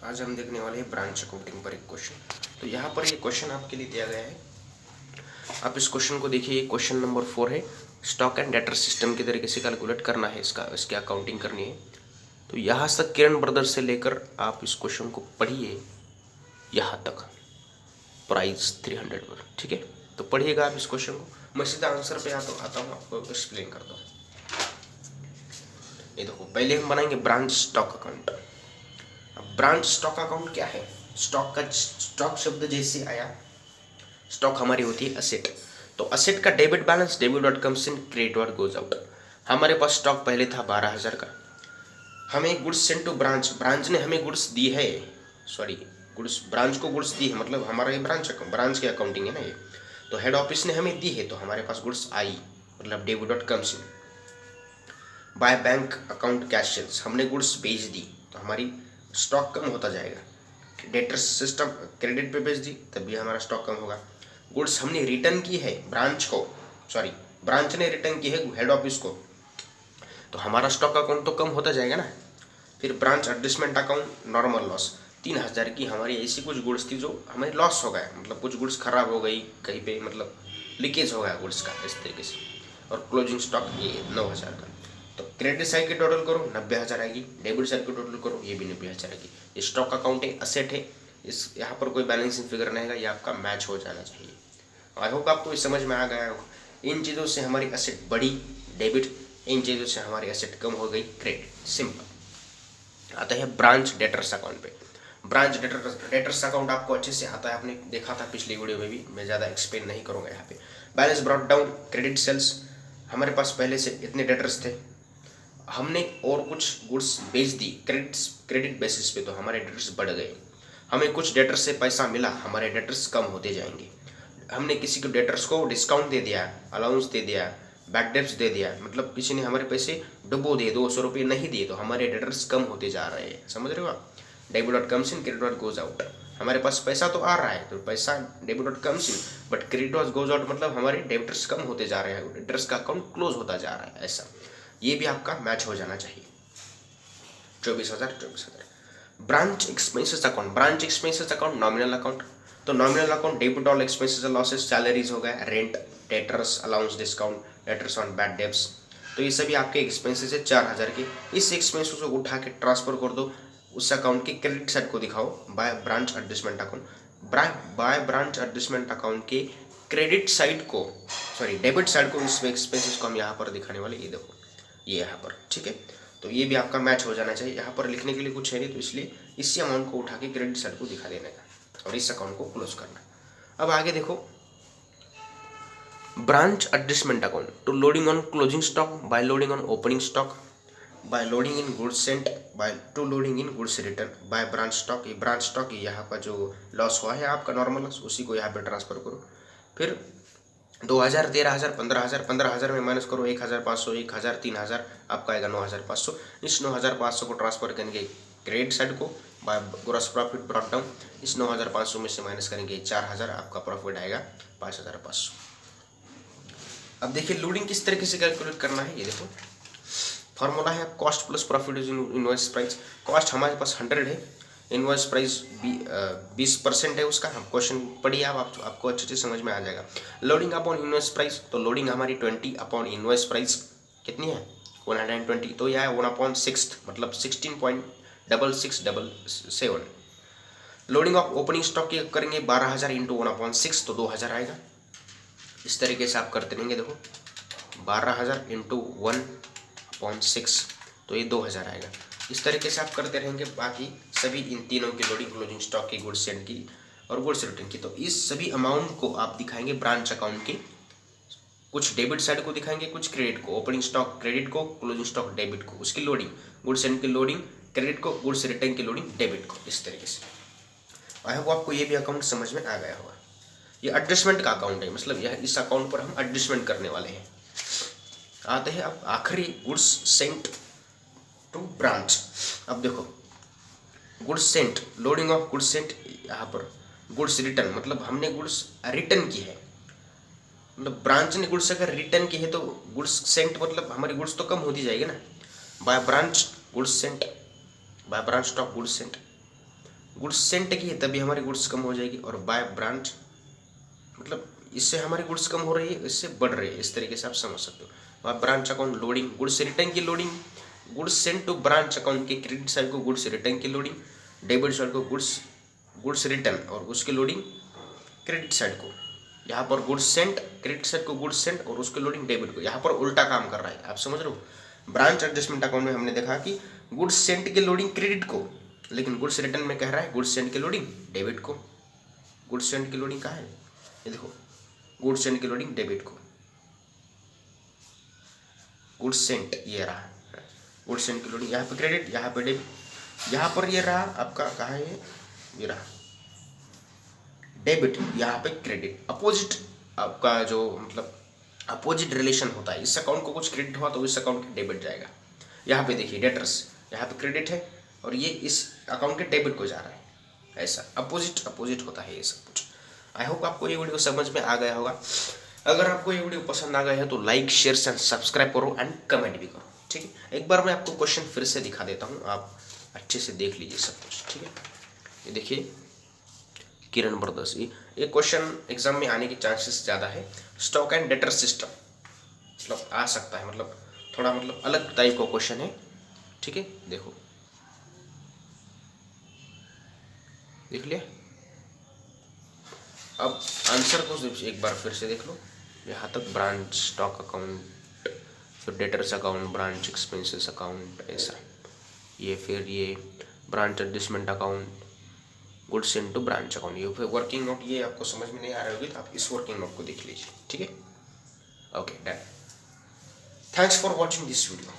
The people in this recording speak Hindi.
आज हम देखने वाले हैं ब्रांच अकाउंटिंग पर एक क्वेश्चन। तो यहाँ पर ये क्वेश्चन आपके लिए दिया गया है। आप इस क्वेश्चन को देखिए, क्वेश्चन नंबर 4 है। स्टॉक एंड डेटर सिस्टम के तरीके से कैलकुलेट करना है, इसकी अकाउंटिंग करनी है। तो यहाँ तक किरण ब्रदर्स से लेकर आप इस क्वेश्चन को पढ़िए यहाँ तक, प्राइस 300 पर। ठीक है, तो पढ़िएगा आप इस क्वेश्चन को। मैं सीधा आंसर पे आता हूँ, आपको एक्सप्लेन करता हूँ। ये देखो, पहले हम बनाएंगे ब्रांच स्टॉक अकाउंट। अब ब्रांच स्टॉक अकाउंट क्या है? स्टॉक शब्द जैसे आया, स्टॉक हमारी होती है असेट। तो असेट का debit balance, debit what comes in, credit what goes out. हमारे पास स्टॉक पहले था 12,000 का। हमें goods send to branch, branch ने हमें गुड्स दी है, सॉरी गुड्स, ब्रांच को गुड्स दी है, मतलब हमारा ये ब्रांच की अकाउंटिंग है ना ये। तो हेड ऑफिस ने हमें दी है, तो हमारे पास गुड्स आई, मतलब debit what comes in. By bank account cash sales, हमने गुड्स बेच दी, तो हमारी स्टॉक कम होता जाएगा। डेटर्स सिस्टम क्रेडिट पे बेच दी, तब भी हमारा स्टॉक कम होगा। गुड्स हमने रिटर्न की है ब्रांच को, सॉरी ब्रांच ने रिटर्न की है हेड ऑफिस को, तो हमारा स्टॉक अकाउंट तो कम होता जाएगा ना। फिर branch adjustment account, normal loss. 3,000 की हमारी ऐसी कुछ गुड्स थी जो हमें लॉस हो गया, मतलब कुछ गुड्स खराब हो गई कहीं पे, मतलब लीकेज हो गया गुड्स का, इस तरीके से। और क्लोजिंग स्टॉक ये 9,000 का। तो क्रेडिट साइड की टोटल करो 90,000 आएगी, डेबिट साइड की टोटल करो ये भी 90,000 आएगी। ये स्टॉक अकाउंट है, असेट है, इस यहाँ पर कोई बैलेंसिंग फिगर नहीं है, ये आपका मैच हो जाना चाहिए। आई होप आपको इस समझ में आ गया होगा। इन चीज़ों से हमारी असेट बढ़ी डेबिट, इन चीज़ों से हमारी असेट कम हो गई क्रेडिट, सिंपल। आता है ब्रांच डेटर्स अकाउंट पे। ब्रांच डेटर्स अकाउंट आपको अच्छे से आता है, आपने देखा था पिछली वीडियो में भी, मैं ज़्यादा एक्सप्लेन नहीं करूँगा यहाँ पे। Balance brought down, credit sales, हमारे पास पहले से इतने डेटर्स थे, हमने और कुछ गुड्स बेच दी क्रेडिट बेसिस पे, तो हमारे डेटर्स बढ़ गए। हमें कुछ डेटर्स से पैसा मिला, हमारे डेटर्स कम होते जाएंगे। हमने किसी को डेटर्स को डिस्काउंट दे दिया, अलाउंस दे दिया, बैक डेप्स दे दिया, मतलब किसी ने हमारे पैसे डुबो दिए, 200 रुपये नहीं दिए, तो हमारे डेटर्स कम होते जा रहे हैं। समझ रहे हो आप? Debit what comes in, credit what goes out. हमारे पास पैसा तो आ रहा है, तो पैसा debit what comes in, but credit what goes out, मतलब हमारे डेबिटर्स कम होते जा रहे हैं, डेटर्स का अकाउंट क्लोज होता जा रहा है, ऐसा। ये भी आपका मैच हो जाना चाहिए। 24,000। Branch expenses account, branch expenses account nominal account. तो nominal account debit all expenses losses, salaries हो गया, rent, debtors, allowance, discount, debtors on bad debts. तो ये सभी आपके एक्सपेंसेस है 4,000 के। इस एक्सपेंसेस को उठा के ट्रांसफर कर दो उस अकाउंट के क्रेडिट साइड को दिखाओ, by branch adjustment account. By branch adjustment account के क्रेडिट साइड को, सॉरी डेबिट साइड को, इस एक्सपेंसेस को हम यहाँ पर दिखाने वाले, ये देखो ये यहाँ पर। ठीक है, तो ये भी आपका मैच हो जाना चाहिए। यहाँ पर लिखने के लिए कुछ है नहीं, तो इसलिए इसी अमाउंट को उठा के क्रेडिट साइड को दिखा देने का और इस अकाउंट को क्लोज करना। अब आगे देखो, branch adjustment account, to loading on closing stock, by loading on opening stock, by loading in goods sent, by to loading in goods return, by branch stock. ये ब्रांच स्टॉक, यहाँ का जो लॉस हुआ है आपका नॉर्मल लॉस, उसी को यहाँ पे ट्रांसफर करो। फिर 2,000, 13,000, 15,000, 15,000 में माइनस करो 1,500, 1,000, 3,000, आपका आएगा 9,500। इस 9,500 को ट्रांसफर करेंगे क्रेडिट साइड को, by gross profit brought down. इस 9,500 में से माइनस करेंगे 4,000, आपका प्रॉफिट आएगा 5,500। अब देखिए लोडिंग किस तरीके से कैलकुलेट करना है, ये देखो फॉर्मूला है cost plus profit is invoice price. Cost हमारे पास 100 है, इनवॉइस प्राइस 20% है उसका। हम क्वेश्चन पढ़िए आपको अच्छे से समझ में आ जाएगा। लोडिंग अपॉन इनवॉइस प्राइस, तो लोडिंग हमारी 20 अपॉन इनवॉइस प्राइस कितनी है 120, तो यह है 1/6, मतलब 16.6677। लोडिंग ऑफ ओपनिंग स्टॉक की करेंगे 12,000 इंटू 1/6, तो 2,000 आएगा। इस तरीके से आप करते रहेंगे, देखो 12,000 इंटू 1/6, तो ये 2,000 आएगा। इस तरीके से आप करते रहेंगे बाकी सभी इन तीनों की लोडिंग, क्लोजिंग स्टॉक की, गुड्स सेंड की और गुड्स रिटर्न की। तो इस सभी अमाउंट को आप दिखाएंगे ब्रांच अकाउंट के, कुछ डेबिट साइड को दिखाएंगे, कुछ क्रेडिट को, ओपनिंग स्टॉक क्रेडिट को, क्लोजिंग स्टॉक डेबिट को, उसकी लोडिंग, गुड्स सेंड की लोडिंग क्रेडिट को, गुड्स रिटर्न की लोडिंग डेबिट को, इस तरीके से। आई होप आपको ये भी अकाउंट समझ में आ गया होगा। ये एडजस्टमेंट का अकाउंट है, मतलब यह इस अकाउंट पर हम एडजस्टमेंट करने वाले हैं। आते हैं अब आखिरी, गुड्स सेंट टू ब्रांच। अब देखो goods sent, loading of goods sent, यहाँ पर गुड्स रिटर्न, मतलब हमने गुड्स रिटर्न की है, मतलब ब्रांच ने गुड्स अगर रिटर्न की है तो गुड्स सेंट, मतलब हमारी गुड्स तो कम होती जाएगी ना। By branch goods sent, bye branch stock goods Saint, goods Saint की है तभी हमारी गुड्स कम हो जाएगी, और बाय ब्रांच मतलब इससे हमारी गुड्स कम हो रही है, इससे बढ़ रही है, इस तरीके से आप समझ सकते हो। By branch account loading, goods return की loading, goods sent to branch account के क्रेडिट साइड को गुड्स रिटर्न की लोडिंग, डेबिट साइड को गुड्स रिटर्न और उसकी लोडिंग क्रेडिट साइड को। यहाँ पर गुड्स सेंट, क्रेडिट साइड को गुड्स सेंट और उसकी लोडिंग डेबिट को। यहाँ पर उल्टा काम कर रहा है, आप समझ रहे हो। ब्रांच एडजस्टमेंट अकाउंट में हमने देखा कि गुड्स सेंट की लोडिंग क्रेडिट को, लेकिन गुड्स रिटर्न में कह रहा है गुड्स सेंट की लोडिंग डेबिट को। गुड्स सेंट की लोडिंग कहाँ है, ये देखो, गुड्स सेंट की लोडिंग डेबिट को, गुड्स सेंट ये रहा, गुड्स सेंट की लोडिंग यहाँ पे क्रेडिट, यहाँ पे डेबिट, यहाँ पर ये रहा आपका, कहाँ है ये रहा डेबिट, यहाँ पे क्रेडिट। अपोजिट आपका जो मतलब अपोजिट रिलेशन होता है, इस अकाउंट को कुछ क्रेडिट हुआ तो इस अकाउंट के डेबिट जाएगा। यहाँ पे देखिए डेटर्स, यहाँ पे क्रेडिट है और ये इस अकाउंट के डेबिट को जा रहा है, ऐसा अपोजिट अपोजिट होता है ये सब कुछ। आई होप आपको ये वीडियो समझ में आ गया होगा। अगर आपको ये वीडियो पसंद आ गया है तो लाइक शेयर एंड सब्सक्राइब करो एंड कमेंट भी करो, ठीक है। एक बार मैं आपको क्वेश्चन फिर से दिखा देता हूँ, आप अच्छे से देख लीजिए सब कुछ, ठीक है। ये देखिए किरण ब्रदर्स, ये क्वेश्चन एग्जाम में आने के चांसेस ज़्यादा है। स्टॉक एंड डेटर सिस्टम मतलब आ सकता है, मतलब थोड़ा मतलब अलग टाइप का क्वेश्चन है, ठीक है। देखो देख लिया, अब आंसर को एक बार फिर से देख लो। यहाँ तक ब्रांच स्टॉक अकाउंट, फिर debtors account, branch expenses account, ऐसा ये, फिर ये branch adjustment account, goods into branch account. ये फिर वर्किंग नोट, ये आपको समझ में नहीं आ रही होगी तो आप इस वर्किंग नोट को देख लीजिए, ठीक है। Okay done, thanks for watching this video.